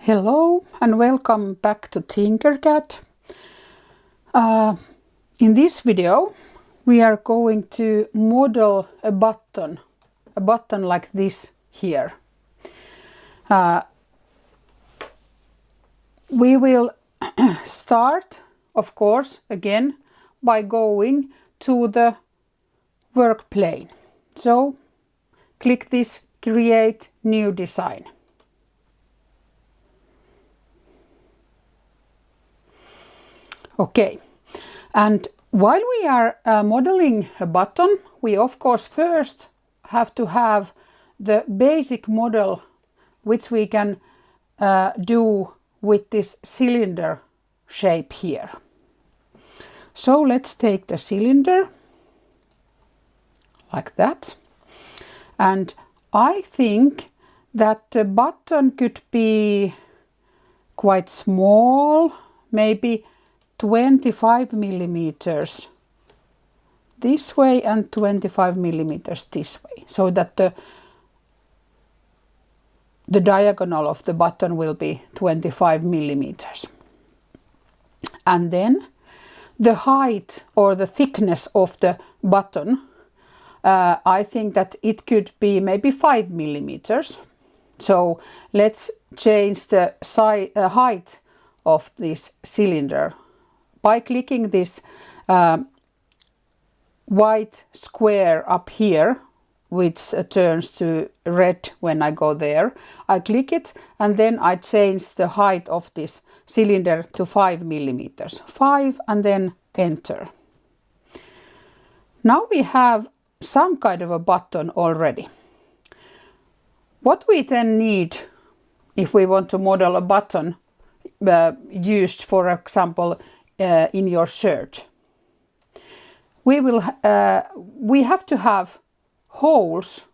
Hello and welcome back to Tinkercad. In this video we are going to model a button like this here. We will start, of course, again by going to the work plane. So click this Create New Design. Okay, and while we are modeling a button, we of course first have to have the basic model which we can do with this cylinder shape here. So let's take the cylinder like that, and I think that the button could be quite small, maybe 25 millimeters this way and 25 millimeters this way, so that the diagonal of the button will be 25 millimeters. And then the height or the thickness of the button, I think that it could be maybe 5 millimeters. So let's change the height of this cylinder by clicking this white square up here, which turns to red when I go there. I click it and then I change the height of this cylinder to 5 millimeters. 5 and then enter. Now we have some kind of a button already. What we then need if we want to model a button used, for example, in your shirt, we have to have holes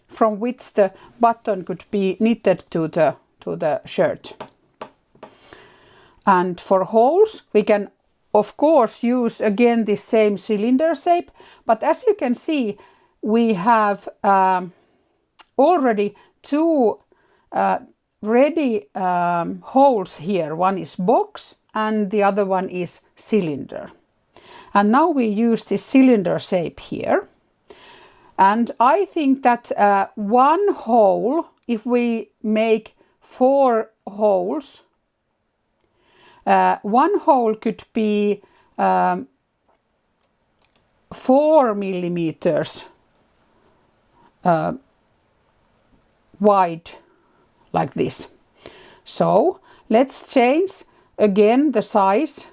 from which the button could be knitted to the shirt. And for holes we can of course use again this same cylinder shape, but as you can see we have already two ready holes here. One is box and the other one is cylinder. And now we use this cylinder shape here. And I think that one hole, if we make 4 holes, one hole could be 4 millimeters wide, like this. So let's change again the size.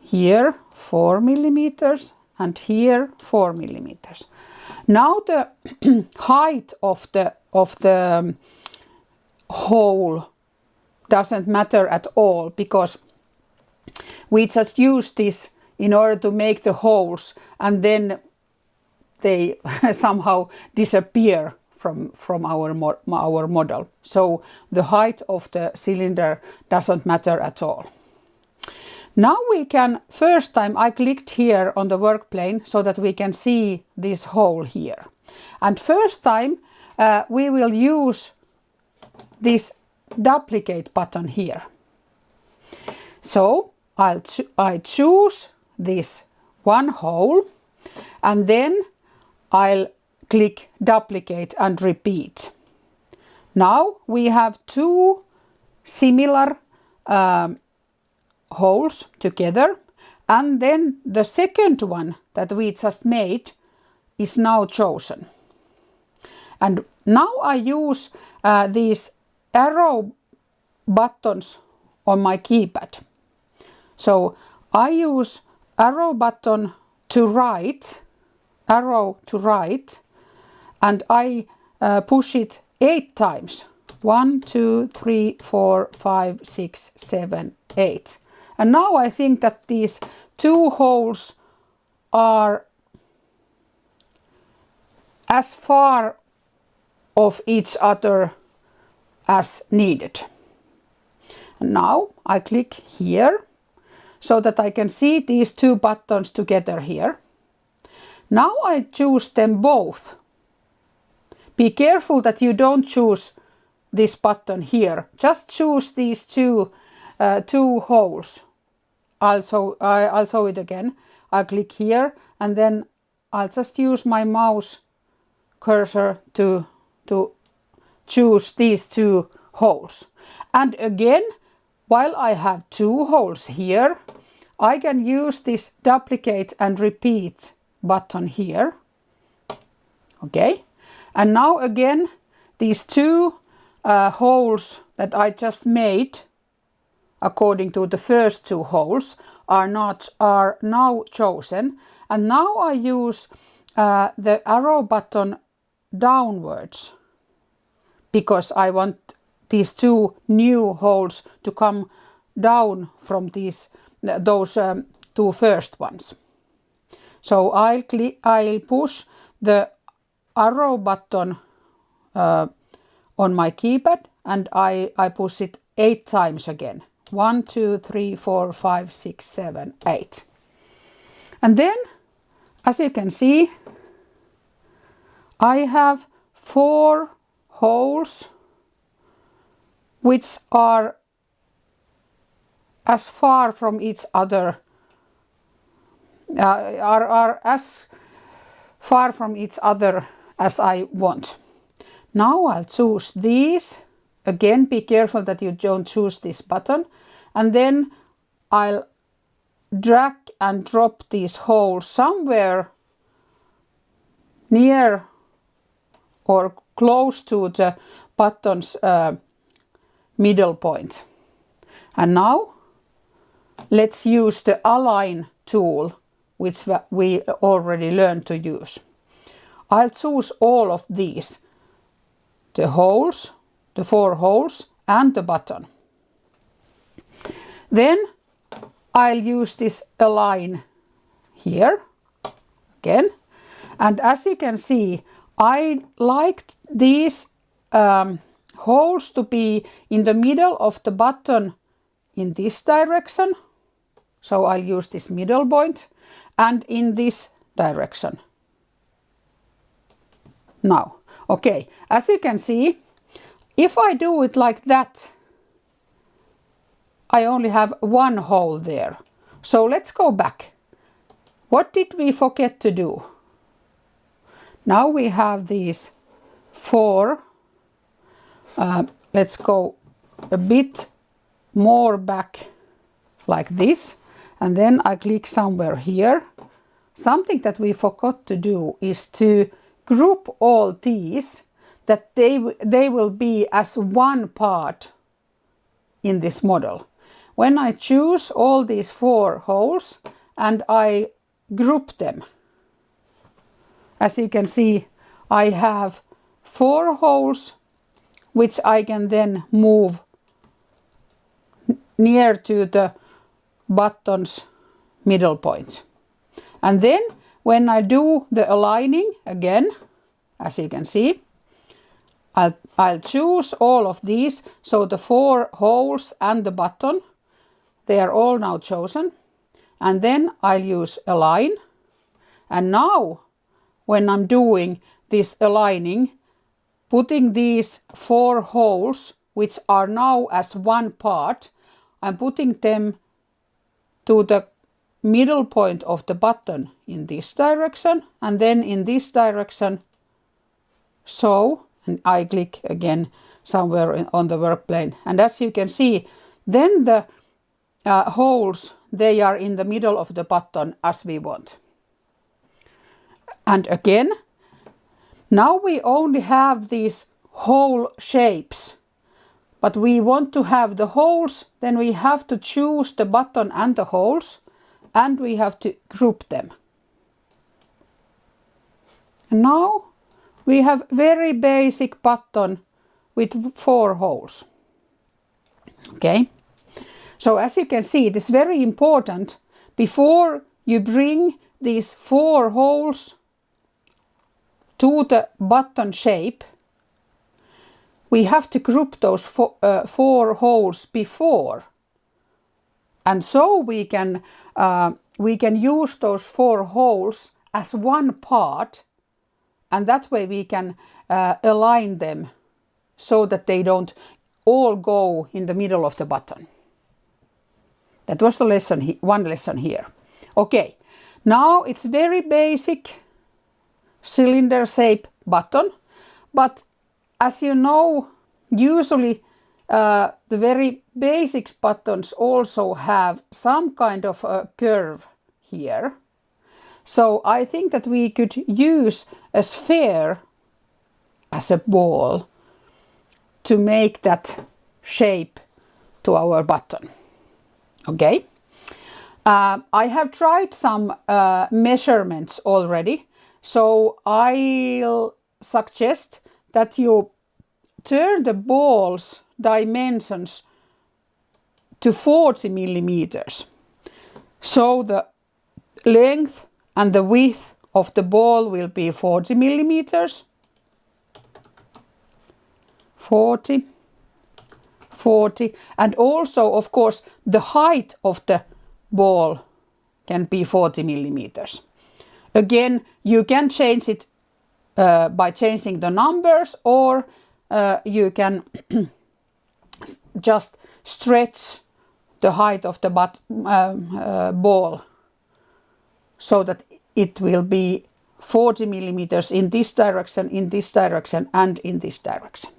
Here 4 millimeters and here 4 millimeters. Now the height of the hole doesn't matter at all, because we just use this in order to make the holes and then they somehow disappear from our model. So the height of the cylinder doesn't matter at all. Now we can, first time I clicked here on the work plane so that we can see this hole here. And first time we will use this duplicate button here. So I choose this one hole and then I'll click duplicate and repeat. Now we have 2 similar holes together, and then the second one that we just made is now chosen. And now I use these arrow buttons on my keypad. So I use arrow button to right, arrow to right, and I push it 8 times. 1, 2, 3, 4, 5, 6, 7, 8. And now I think that these 2 holes are as far of each other as needed. And now I click here so that I can see these 2 buttons together here. Now I choose them both. Be careful that you don't choose this button here. Just choose these two holes. I'll show it again. I'll click here and then I'll just use my mouse cursor to choose these two holes. And again, while I have two holes here, I can use this duplicate and repeat button here. Okay, and now again, these two holes that I just made, according to the first two holes, are now chosen. And now I use the arrow button downwards because I want these two new holes to come down from those two first ones. So I'll push the arrow button on my keypad and I push it 8 times again. 1, 2, 3, 4, 5, 6, 7, 8. And then, as you can see, I have 4 holes which are as far from each other, are as far from each other as I want. Now I'll choose these. Again, be careful that you don't choose this button. And then I'll drag and drop these holes somewhere near or close to the button's middle point. And now let's use the align tool, which we already learned to use. I'll choose all of these, the holes, the 4 holes and the button. Then I'll use this align here again. And as you can see, I liked these holes to be in the middle of the button in this direction. So I'll use this middle point and in this direction. Now, okay, as you can see, if I do it like that, I only have 1 hole there. So let's go back. What did we forget to do? Now we have these 4. Let's go a bit more back like this. And then I click somewhere here. Something that we forgot to do is to group all these, that they will be as one part in this model. When I choose all these 4 holes and I group them, as you can see, I have 4 holes which I can then move near to the button's middle point. And then when I do the aligning again, as you can see, I'll choose all of these. So the 4 holes and the button, they are all now chosen. And then I'll use align. And now when I'm doing this aligning, putting these 4 holes, which are now as one part, I'm putting them to the middle point of the button in this direction and then in this direction. So, and I click again somewhere on the work plane. And as you can see, then the holes, they are in the middle of the button as we want. And again, now we only have these hole shapes, but we want to have the holes, then we have to choose the button and the holes, and we have to group them. And now we have very basic button with 4 holes. Okay, so as you can see, it is very important before you bring these 4 holes to the button shape, we have to group those 4 holes before, and so we can use those 4 holes as one part, and that way we can align them so that they don't all go in the middle of the button. That was the lesson, one lesson here. Okay, now it's very basic cylinder shape button, but as you know, usually the very basic buttons also have some kind of a curve here. So I think that we could use a sphere as a ball to make that shape to our button. Okay. I have tried some measurements already, so I'll suggest that you turn the ball's dimensions to 40 millimeters. So the length and the width of the ball will be 40 millimeters. 40, and also, of course, the height of the ball can be 40 millimeters. Again, you can change it by changing the numbers, or you can just stretch the height of the ball so that it will be 40 millimeters in this direction, and in this direction.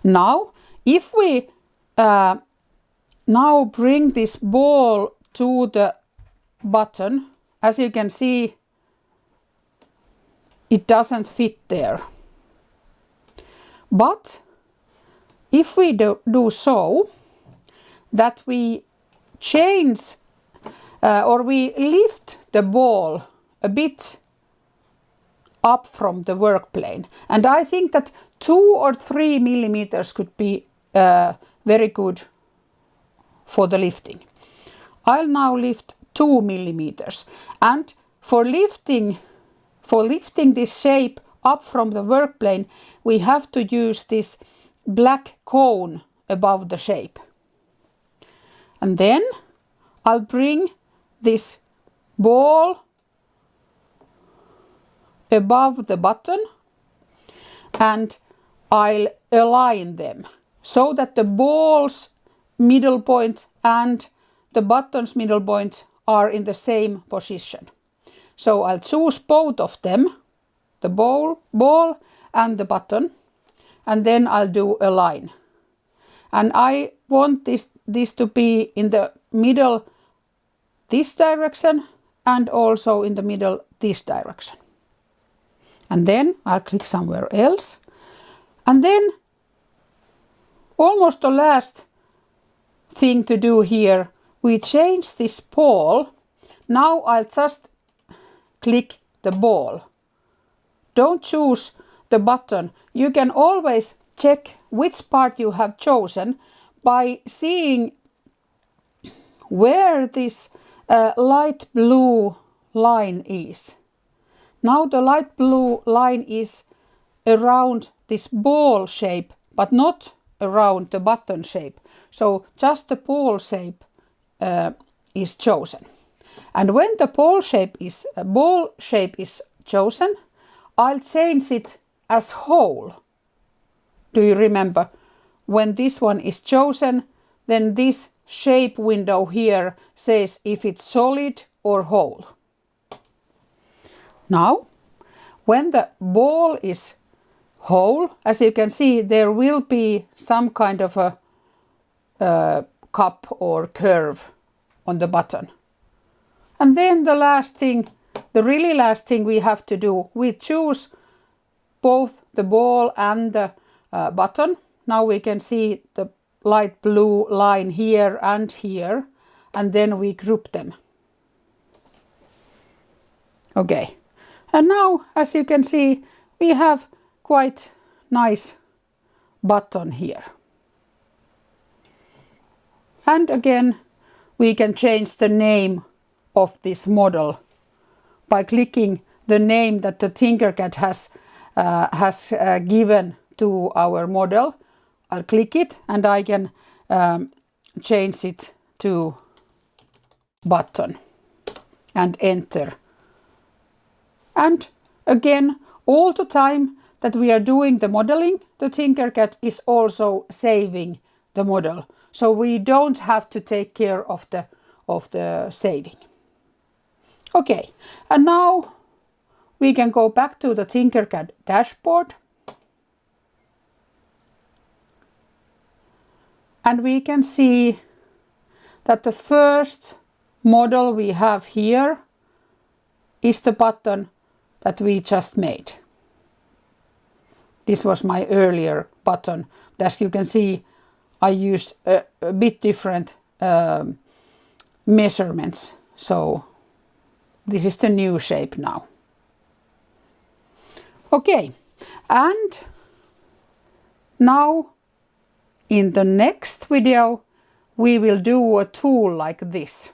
Now, if we now bring this ball to the button, as you can see, it doesn't fit there. But if we do so, that we change or we lift the ball a bit up from the work plane, and I think that 2 or 3 millimeters could be very good for the lifting. I'll now lift 2 millimeters, and for lifting this shape up from the work plane, we have to use this black cone above the shape. And then I'll bring this ball above the button, and I'll align them so that the ball's middle point and the button's middle point are in the same position. So I'll choose both of them, the ball and the button, and then I'll do a line. And I want this to be in the middle this direction, and also in the middle this direction. And then I'll click somewhere else. And then almost the last thing to do here, we change this ball. Now I'll just click the ball. Don't choose the button. You can always check which part you have chosen by seeing where this light blue line is. Now the light blue line is around this ball shape, but not around the button shape. So just the ball shape is chosen. And when the ball shape is chosen, I'll change it as whole. Do you remember? When this one is chosen, then this shape window here says if it's solid or whole. Now, when the ball is whole, as you can see, there will be some kind of a cup or curve on the button. And then the really last thing we have to do, we choose both the ball and the button. Now we can see the light blue line here, and then we group them. Okay, and now as you can see, we have quite nice button here. And again, we can change the name of this model by clicking the name that the Tinkercad has given to our model. I'll click it and I can change it to button and enter. And again, all the time that we are doing the modeling, the Tinkercad is also saving the model. So we don't have to take care of the saving. Okay, and now we can go back to the Tinkercad dashboard. And we can see that the first model we have here is the button that we just made. This was my earlier button. As you can see, I used a bit different measurements. So this is the new shape now. Okay, and now in the next video we will do a tool like this.